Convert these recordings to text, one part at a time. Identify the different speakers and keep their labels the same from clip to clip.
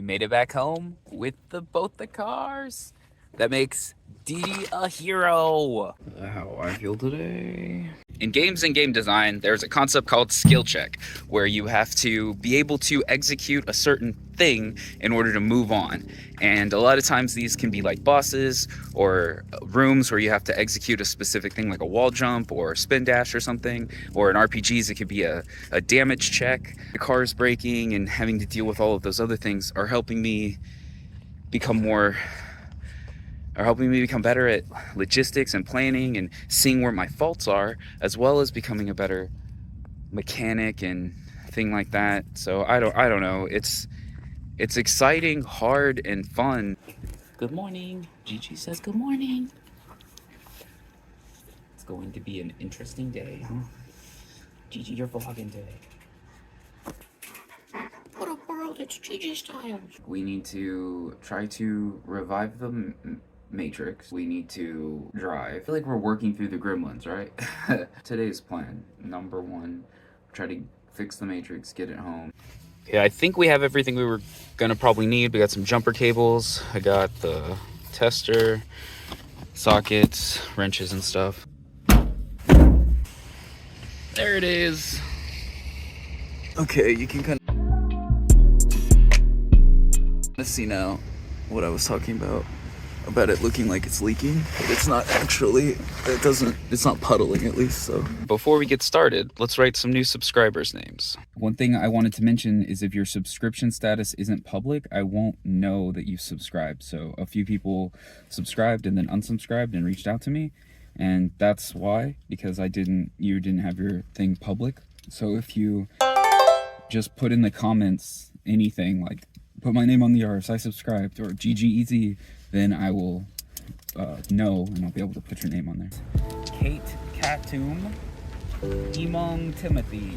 Speaker 1: made it back home with both the cars. That makes Dee a hero. How I feel today. In games and game design, there's a concept called skill check, where you have to be able to execute a certain thing in order to move on. And a lot of times these can be like bosses or rooms where you have to execute a specific thing like a wall jump or a spin dash or something. Or in RPGs, it could be a damage check. The cars breaking and having to deal with all of those other things are helping me become better at logistics and planning and seeing where my faults are, as well as becoming a better mechanic and thing like that. So I don't know. It's exciting, hard, and fun. Good morning. Gigi says good morning. It's going to be an interesting day, huh? Gigi, you're vlogging today. What a world, it's Gigi's time. We need to try to revive the Matrix. We need to drive. I feel like we're working through the Gremlins, right? Today's plan, number one, try to fix the Matrix, get it home. Yeah, I think we have everything we were gonna probably need. We got some jumper cables. I got the tester, sockets, wrenches and stuff. There it is. Okay, you can kind of see now what I was talking about it looking like it's leaking, but it's not actually. It's not puddling, at least. So before we get started, let's write some new subscribers' names. One thing I wanted to mention is if your subscription status isn't public, I won't know that you've subscribed. So a few people subscribed and then unsubscribed and reached out to me, and that's why, because you didn't have your thing public. So if you just put in the comments anything like put my name on the RS, I subscribed, or GGEZ, then I will know, and I'll be able to put your name on there. Kate Katum, Emong Timothy,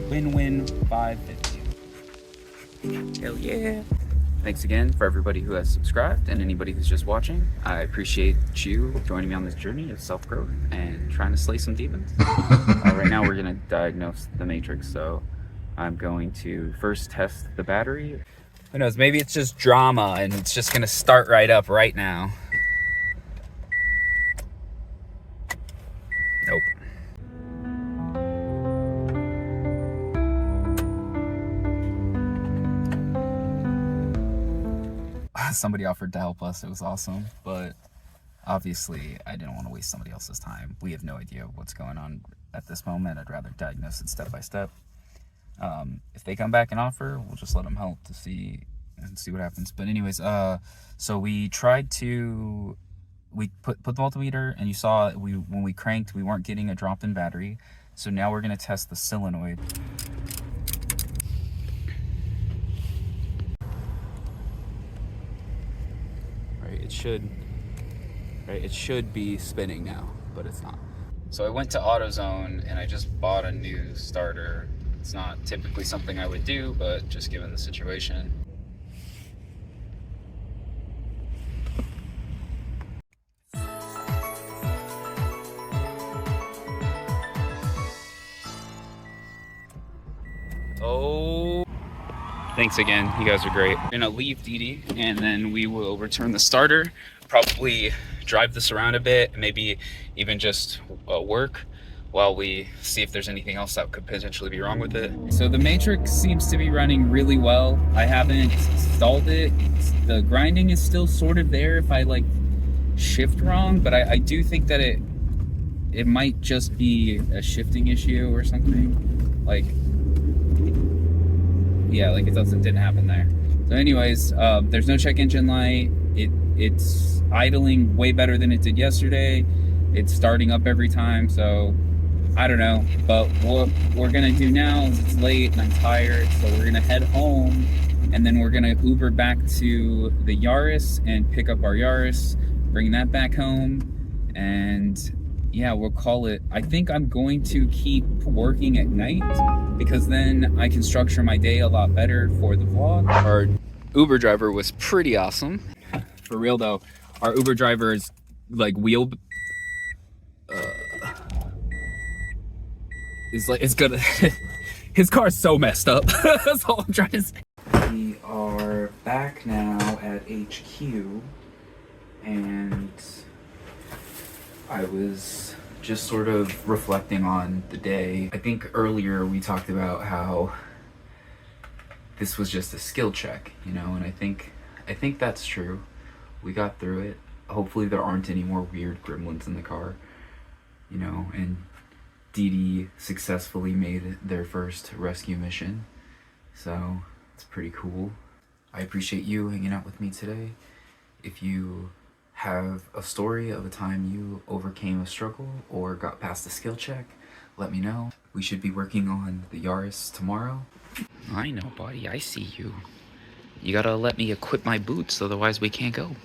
Speaker 1: Win-Win 550. Hell yeah. Thanks again for everybody who has subscribed and anybody who's just watching. I appreciate you joining me on this journey of self-growth and trying to slay some demons. Right now we're gonna diagnose the Matrix, so I'm going to first test the battery. Who knows, maybe it's just drama and it's just gonna start right up right now. Nope. Somebody offered to help us, it was awesome, but obviously I didn't want to waste somebody else's time. We have no idea what's going on at this moment. I'd rather diagnose it step by step. If they come back and offer, we'll just let them help to see what happens. But anyways, so we tried to, we put the multimeter, and you saw when we cranked, we weren't getting a drop in battery. So now we're going to test the solenoid. Right, it should be spinning now, but it's not. So I went to AutoZone and I just bought a new starter. It's not typically something I would do, but just given the situation. Oh, thanks again. You guys are great. We're gonna leave Dee and then we will return the starter, probably drive this around a bit, maybe even just work while we see if there's anything else that could potentially be wrong with it. So the Matrix seems to be running really well. I haven't installed it. The grinding is still sort of there if I like shift wrong, but I do think that it might just be a shifting issue or something. Like, yeah, like it didn't happen there. So anyways, there's no check engine light. It's idling way better than it did yesterday. It's starting up every time, so I don't know. But what we're gonna do now is it's late and I'm tired, so we're gonna head home and then we're gonna Uber back to the Yaris and pick up our Yaris, bring that back home, and yeah, we'll call it. I think I'm going to keep working at night because then I can structure my day a lot better for the vlog. Our Uber driver was pretty awesome. For real though, our Uber driver is like it's gonna his car's so messed up. That's all I'm trying to say. We are back now at HQ, and I was just sort of reflecting on the day. I think earlier we talked about how this was just a skill check, you know, and I think that's true. We got through it. Hopefully there aren't any more weird gremlins in the car, you know, and Dee Dee successfully made their first rescue mission, so it's pretty cool. I appreciate you hanging out with me today. If you have a story of a time you overcame a struggle or got past a skill check, let me know. We should be working on the Yaris tomorrow. I know, buddy, I see you. You gotta let me equip my boots, otherwise we can't go.